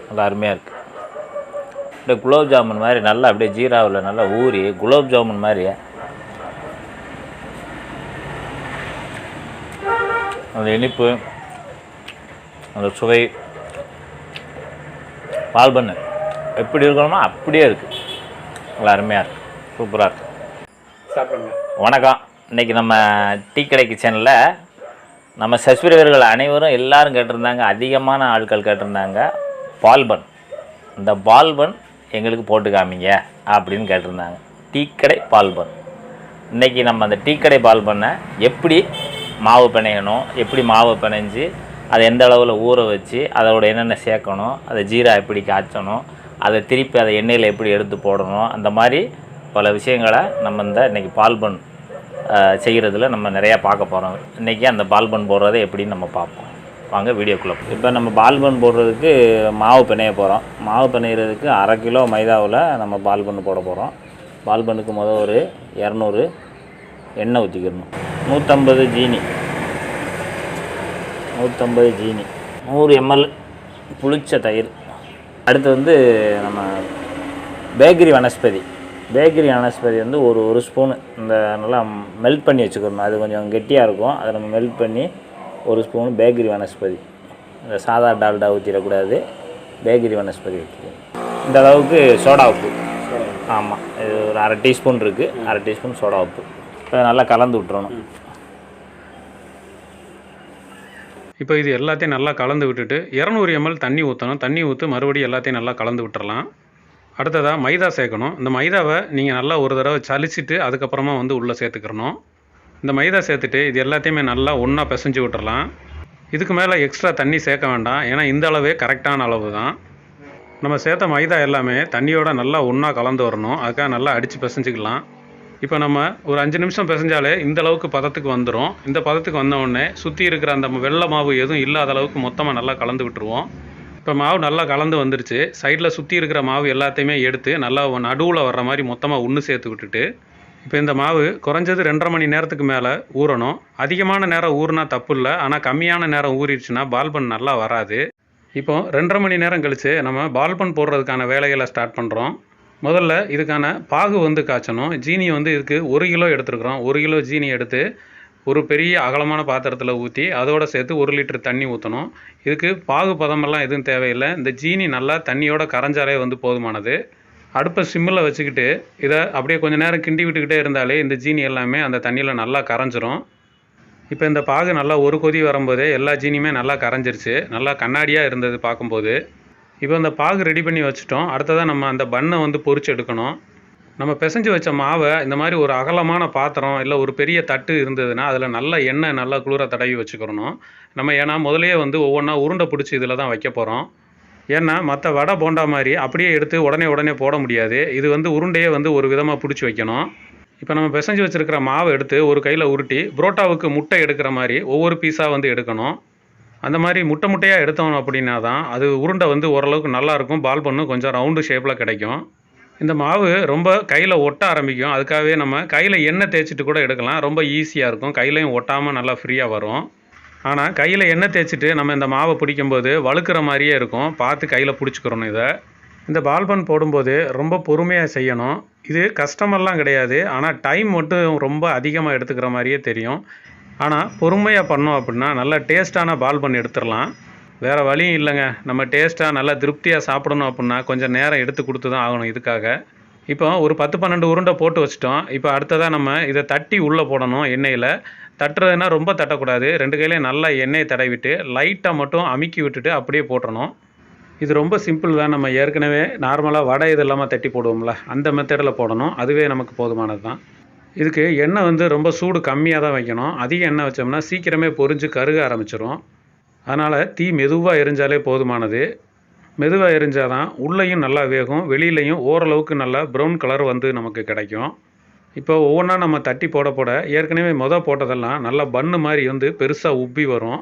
நல்லா அருமையாக இருக்குது. அப்படியே குலோப் ஜாமுன் மாதிரி நல்லா அப்படியே ஜீராவில் நல்லா ஊறி குலோப் ஜாமுன் மாதிரி அந்த இனிப்பு, அந்த சுவை, பால் பண்ணு எப்படி இருக்கணுமோ அப்படியே இருக்குது. நல்லா அருமையாக இருக்குது, சூப்பராக இருக்குது. சாப்பிடுங்க. வணக்கம். இன்றைக்கி நம்ம டீ கடை கிச்சனில் நம்ம சப்ஸ்கிரைபர்கள் அனைவரும் எல்லோரும் கேட்டிருந்தாங்க, அதிகமான ஆட்கள் கேட்டிருந்தாங்க பால் பன். இந்த பால் பன் எங்களுக்கு போட்டு காமிங்க அப்படின்னு கேட்டிருந்தாங்க. டீ கடை பால் பன். இன்றைக்கி நம்ம அந்த டீ கடை பால் பண்ணை எப்படி மாவு பிணையணும், எப்படி மாவு பிணைஞ்சி அதை எந்த அளவில் ஊற வச்சு அதோட என்னென்ன சேர்க்கணும், அதை ஜீரா எப்படி காய்ச்சணும், அதை திருப்பி அதை எண்ணெயில் எப்படி எடுத்து போடணும், அந்த மாதிரி பல விஷயங்களை நம்ம இன்றைக்கி பால் பன் செய்கிறதுல நம்ம நிறையா பார்க்க போகிறோம். இன்றைக்கி அந்த பால் பன் போடுறதை எப்படின்னு நம்ம பார்ப்போம். வாங்க வீடியோக்குள்ளே. இப்போ நம்ம பால் பன் போடுறதுக்கு மாவு பிணைய போகிறோம். மாவு பிணையிறதுக்கு 1/2 கிலோ மைதாவில் நம்ம பால் பன் போட போகிறோம். பால் பண்ணுக்கு முதல் ஒரு 200 எண்ணெய் ஊற்றிக்கிடணும். 150 ஜீனி, 100 ml புளிச்ச தயிர். அடுத்து நம்ம பேக்கரி வனஸ்பதி ஒரு ஸ்பூனு இந்த நல்லா மெல்ட் பண்ணி வச்சுக்கணும். அது கொஞ்சம் கெட்டியாக இருக்கும், அதை நம்ம மெல்ட் பண்ணி ஒரு ஸ்பூனு பேக்கரி வனஸ்பதி. இந்த சாதா டால்டா ஊற்றிடக்கூடாது, பேக்கரி வனஸ்பதி ஊற்றிக்கணும். இந்த அளவுக்கு சோடா உப்பு. ஆமாம், இது ஒரு 1/2 டீஸ்பூன் இருக்குது. 1/2 டீஸ்பூன் சோடா உப்பு. இப்போ நல்லா கலந்து விட்டுறணும். இப்போ இது எல்லாத்தையும் நல்லா கலந்து விட்டுட்டு 200 ml தண்ணி ஊற்றணும். தண்ணி ஊற்றி மறுபடியும் எல்லாத்தையும் நல்லா கலந்து விட்டுறலாம். அடுத்ததாக மைதா சேர்க்கணும். இந்த மைதாவை நீங்கள் நல்லா ஒரு தடவை சலிச்சிட்டு அதுக்கப்புறமா உள்ளே சேர்த்துக்கிறணும். இந்த மைதா சேர்த்துட்டு இது எல்லாத்தையுமே நல்லா ஒன்றா பிசைஞ்சு விட்டுறலாம். இதுக்கு மேலே எக்ஸ்ட்ரா தண்ணி சேர்க்க வேண்டாம், ஏன்னா இந்த அளவே கரெக்டான அளவு தான். நம்ம சேர்த்த மைதா எல்லாமே தண்ணியோட நல்லா ஒன்றா கலந்து வரணும். அதுக்காக நல்லா அடித்து பிசைஞ்சிக்கலாம். இப்போ நம்ம ஒரு 5 நிமிஷம் பிசைஞ்சாலே இந்த அளவுக்கு பதத்துக்கு வந்துடும். இந்த பதத்துக்கு வந்தவுடனே சுற்றி இருக்கிற அந்த வெள்ளை மாவு எதுவும் இல்லாத அளவுக்கு மொத்தமாக நல்லா கலந்து விட்டுருவோம். இப்போ மாவு நல்லா கலந்து வந்துருச்சு. சைடில் சுற்றி இருக்கிற மாவு எல்லாத்தையுமே எடுத்து நல்லா நடுவில் வர்ற மாதிரி மொத்தமாக ஒன்று சேர்த்து விட்டுட்டு, இப்போ இந்த மாவு குறைஞ்சது 2.5 மணி நேரத்துக்கு மேலே ஊறணும். அதிகமான நேரம் ஊறினா தப்பு இல்லை, ஆனால் கம்மியான நேரம் ஊறிடுச்சுன்னா பால் பன் நல்லா வராது. இப்போ 2.5 மணி நேரம் கழித்து நம்ம பால் பன் போடுறதுக்கான வேலைகளை ஸ்டார்ட் பண்ணுறோம். முதல்ல இதுக்கான பாகு காய்ச்சணும். ஜீனி இதுக்கு 1 கிலோ எடுத்துருக்குறோம். 1 கிலோ ஜீனி எடுத்து ஒரு பெரிய அகலமான பாத்திரத்தில் ஊற்றி அதோடு சேர்த்து 1 லிட்டர் தண்ணி ஊற்றணும். இதுக்கு பாகு பதமெல்லாம் எதுவும் தேவையில்லை. இந்த ஜீனி நல்லா தண்ணியோட கரைஞ்சாலே போதுமானது. அடுப்பை சிம்மில் வச்சுக்கிட்டு இதை அப்படியே கொஞ்சம் நேரம் கிண்டி விட்டுக்கிட்டே இருந்தாலே இந்த ஜீனி எல்லாமே அந்த தண்ணியில் நல்லா கரைஞ்சிரும். இப்போ இந்த பாகு நல்லா ஒரு கொதி வரும்போதே எல்லா ஜீனியுமே நல்லா கரைஞ்சிருச்சு. நல்லா கண்ணாடியாக இருந்தது பார்க்கும்போது. இப்போ இந்த பாகு ரெடி பண்ணி வச்சுட்டோம். அடுத்ததாக நம்ம அந்த பண்ணை பொரிச்சு எடுக்கணும். நம்ம பிசைஞ்சு வச்ச மாவை இந்த மாதிரி ஒரு அகலமான பாத்திரம் இல்லை ஒரு பெரிய தட்டு இருந்ததுன்னா அதில் நல்ல எண்ணெய் நல்லா குளிர தடவி வச்சுக்கிறணும். நம்ம ஏன்னா முதலையே ஒவ்வொன்றா உருண்டை பிடிச்சி இதில் தான் வைக்க போகிறோம். ஏன்னா மற்ற வடை போண்டா மாதிரி அப்படியே எடுத்து உடனே போட முடியாது. இது உருண்டையே ஒரு விதமாக பிடிச்சி வைக்கணும். இப்போ நம்ம பிசைஞ்சு வச்சுருக்கிற மாவை எடுத்து ஒரு கையில் உருட்டி புரோட்டாவுக்கு முட்டை எடுக்கிற மாதிரி ஒவ்வொரு பீஸாக எடுக்கணும். அந்த மாதிரி முட்டையாக எடுத்தோம் அப்படின்னா தான் அது உருண்டை ஓரளவுக்கு நல்லாயிருக்கும். பால் பண்ணு கொஞ்சம் ரவுண்டு ஷேப்பில் கிடைக்கும். இந்த மாவு ரொம்ப கையில் ஒட்ட ஆரம்பிக்கும். அதுக்காகவே நம்ம கையில் எண்ணெய் தேய்ச்சிட்டு கூட எடுக்கலாம். ரொம்ப ஈஸியாக இருக்கும். கையிலையும் ஒட்டாமல் நல்லா ஃப்ரீயாக வரும். ஆனால் கையில் எண்ணெய் தேய்ச்சிட்டு நம்ம இந்த மாவை பிடிக்கும்போது வழுக்கிற மாதிரியே இருக்கும். பார்த்து கையில் பிடிச்சிக்கிறணும். இந்த பால் பன் போடும்போது ரொம்ப பொறுமையாக செய்யணும். இது கஷ்டமெல்லாம் கிடையாது, ஆனால் டைம் மட்டும் ரொம்ப அதிகமாக எடுத்துக்கிற மாதிரியே தெரியும். ஆனால் பொறுமையாக பண்ணோம் அப்படின்னா நல்ல டேஸ்ட்டான பால் பன் எடுத்துடலாம். வேறு வழியும் இல்லைங்க. நம்ம டேஸ்ட்டாக நல்லா திருப்தியாக சாப்பிடணும் அப்படின்னா கொஞ்சம் நேரம் எடுத்து கொடுத்து தான் ஆகணும். இதுக்காக இப்போ ஒரு 10-12 உருண்டை போட்டு வச்சிட்டோம். இப்போ அடுத்ததாக நம்ம இதை தட்டி உள்ளே போடணும். எண்ணெயில் தட்டுறதுன்னா ரொம்ப தட்டக்கூடாது. 2 கையிலையும் நல்லா எண்ணெயை தடவிட்டு லைட்டாக மட்டும் அமுக்கி விட்டுட்டு அப்படியே போட்டுறணும். இது ரொம்ப சிம்பிள் தான். நம்ம ஏற்கனவே நார்மலாக வடை இது இல்லாமல் தட்டி போடுவோம்ல, அந்த மெத்தடில் போடணும். அதுவே நமக்கு போதுமானது தான். இதுக்கு எண்ணெய் ரொம்ப சூடு கம்மியாக தான் வைக்கணும். அதிக எண்ணெய் வச்சோம்னா சீக்கிரமே பொரிஞ்சு கருக ஆரம்பிச்சிடும். அதனால் தீ மெதுவாக எரிஞ்சாலே போதுமானது. மெதுவாக எரிஞ்சால் தான் உள்ளேயும் நல்லா வேகும், வெளியிலையும் ஓரளவுக்கு நல்லா ப்ரௌன் கலர் நமக்கு கிடைக்கும். இப்போ ஒவ்வொன்றா நம்ம தட்டி போட ஏற்கனவே போட்டதெல்லாம் நல்லா பன்னு மாதிரி பெருசாக உப்பி வரும்.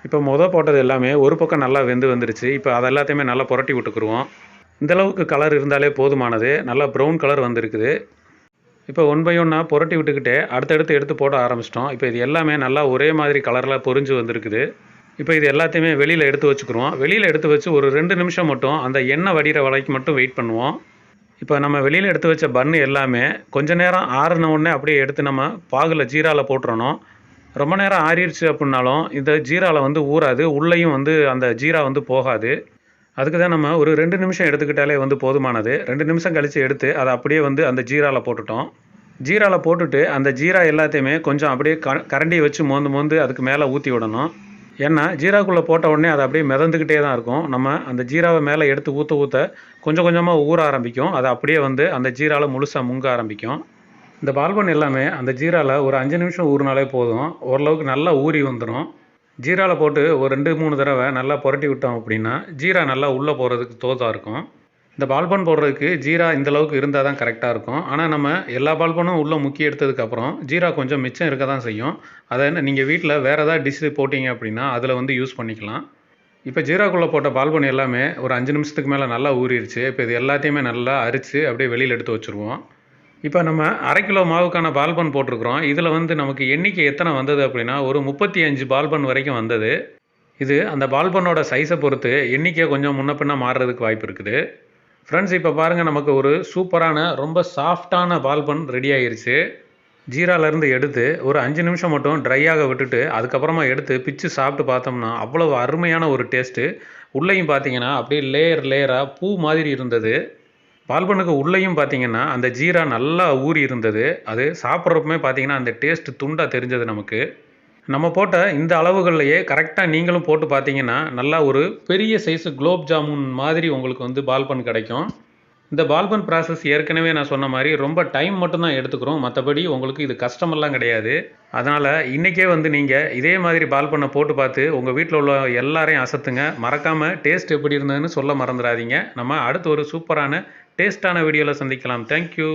இப்போ போட்டது எல்லாமே ஒரு பக்கம் நல்லா வந்துருச்சு. இப்போ அது எல்லாத்தையுமே நல்லா புரட்டி விட்டுக்குருவோம். இந்தளவுக்கு கலர் இருந்தாலே போதுமானது. நல்லா ப்ரௌன் கலர் வந்துருக்குது. இப்போ 1 பை 1 புரட்டி விட்டுக்கிட்டே அடுத்தடுத்து எடுத்து போட ஆரம்பிச்சிட்டோம். இப்போ இது எல்லாமே நல்லா ஒரே மாதிரி கலரில் பொரிஞ்சு வந்திருக்குது. இப்போ இது எல்லாத்தையுமே வெளியில் எடுத்து வச்சுக்கிறோம். வெளியில் எடுத்து வச்சு ஒரு 2 நிமிஷம் மட்டும் அந்த எண்ணெய் வடிகிற வரைக்கும் மட்டும் வெயிட் பண்ணுவோம். இப்போ நம்ம வெளியில் எடுத்து வச்ச பன்னு எல்லாமே கொஞ்ச நேரம் ஆறின உடனே அப்படியே எடுத்து நம்ம பாகில் ஜீராவில் போட்டுறணும். ரொம்ப நேரம் ஆறிடுச்சு அப்படின்னாலும் இந்த ஜீராவில் வந்து ஊறாது, உள்ளேயும் வந்து அந்த ஜீரா வந்து போகாது. அதுக்கு தான் நம்ம ஒரு 2 நிமிஷம் எடுத்துக்கிட்டாலே வந்து போதுமானது. 2 நிமிஷம் கழித்து எடுத்து அதை அப்படியே வந்து அந்த ஜீராவில் போட்டுட்டோம். ஜீராவில் போட்டுட்டு அந்த ஜீரா எல்லாத்தையுமே கொஞ்சம் அப்படியே கரண்டியை வச்சு மோந்து அதுக்கு மேலே ஊற்றி விடணும். ஏன்னா ஜீராக்குள்ளே போட்ட உடனே அது அப்படியே மிதந்துக்கிட்டே தான் இருக்கும். நம்ம அந்த ஜீராவை மேலே எடுத்து ஊற்ற கொஞ்சம் கொஞ்சமாக ஊற ஆரம்பிக்கும். அது அப்படியே வந்து அந்த ஜீராவில் முழுசாக முங்க ஆரம்பிக்கும். இந்த பால்பன் எல்லாமே அந்த ஜீராவில் ஒரு 5 நிமிஷம் ஊறினாலே போதும். ஓரளவுக்கு நல்லா ஊறி வந்துடும். ஜீராவில் போட்டு ஒரு 2-3 தடவை நல்லா புரட்டி விட்டோம் அப்படின்னா ஜீரா நல்லா உள்ளே போகிறதுக்கு தோதாக இருக்கும். இந்த பால்பன் போடுறதுக்கு ஜீரா இந்தளவுக்கு இருந்தால் தான் கரெக்டாக இருக்கும். ஆனால் நம்ம எல்லா பால்பனும் உள்ளே முக்கி எடுத்ததுக்கப்புறம் ஜீரா கொஞ்சம் மிச்சம் இருக்க தான் செய்யும். அதை நீங்கள் வீட்டில் வேறு ஏதாவது டிஷ்ஷு போட்டிங்க அப்படின்னா அதில் வந்து யூஸ் பண்ணிக்கலாம். இப்போ ஜீராக்குள்ளே போட்ட பால்பன் எல்லாமே ஒரு 5 நிமிஷத்துக்கு மேலே நல்லா ஊறிடுச்சு. இப்போ இது எல்லாத்தையுமே நல்லா அரித்து அப்படியே வெளியில் எடுத்து வச்சுருவோம். இப்போ நம்ம 1/2 கிலோ மாவுக்கான பால்பன் போட்டிருக்கிறோம். இதில் வந்து நமக்கு எண்ணிக்கை எத்தனை வந்தது அப்படின்னா ஒரு 35 பால்பன் வரைக்கும் வந்தது. இது அந்த பால்பனோட சைஸை பொறுத்து எண்ணிக்கை கொஞ்சம் முன்ன பின்ன மாறுறதுக்கு வாய்ப்பு இருக்குது. ஃப்ரெண்ட்ஸ், இப்போ பாருங்கள், நமக்கு ஒரு சூப்பரான ரொம்ப சாஃப்டான பால்பன் ரெடி ஆகிருச்சு. ஜீராலேருந்து எடுத்து ஒரு 5 நிமிஷம் மட்டும் ட்ரையாக விட்டுட்டு அதுக்கப்புறமா எடுத்து பிச்சு சாப்பிட்டு பார்த்தோம்னா அவ்வளோ அருமையான ஒரு டேஸ்ட்டு. உள்ளேயும் பார்த்தீங்கன்னா அப்படியே லேயராக பூ மாதிரி இருந்தது. பால்பனுக்கு உள்ளேயும் பார்த்தீங்கன்னா அந்த ஜீரா நல்லா ஊறி இருந்தது. அது சாப்பிட்றப்பமே பார்த்தீங்கன்னா அந்த டேஸ்ட்டு துண்டாக தெரிஞ்சது நமக்கு. நம்ம போட்ட இந்த அளவுகள்லையே கரெக்டாக நீங்களும் போட்டு பார்த்தீங்கன்னா நல்லா ஒரு பெரிய சைஸு குலோப் ஜாமுன் மாதிரி உங்களுக்கு வந்து பால்பன் கிடைக்கும். இந்த பால்பன் ப்ராசஸ் ஏற்கனவே நான் சொன்ன மாதிரி ரொம்ப டைம் மட்டும்தான் எடுத்துக்கிறோம். மற்றபடி உங்களுக்கு இது கஷ்டமெல்லாம் கிடையாது. அதனால் இன்றைக்கே வந்து நீங்கள் இதே மாதிரி பால்பனை போட்டு பார்த்து உங்கள் வீட்டில் உள்ள எல்லாரையும் அசத்துங்க. மறக்காமல் டேஸ்ட் எப்படி இருந்ததுன்னு சொல்ல மறந்துடாதீங்க. நம்ம அடுத்து ஒரு சூப்பரான டேஸ்ட்டான வீடியோவில் சந்திக்கலாம். தேங்க்யூ.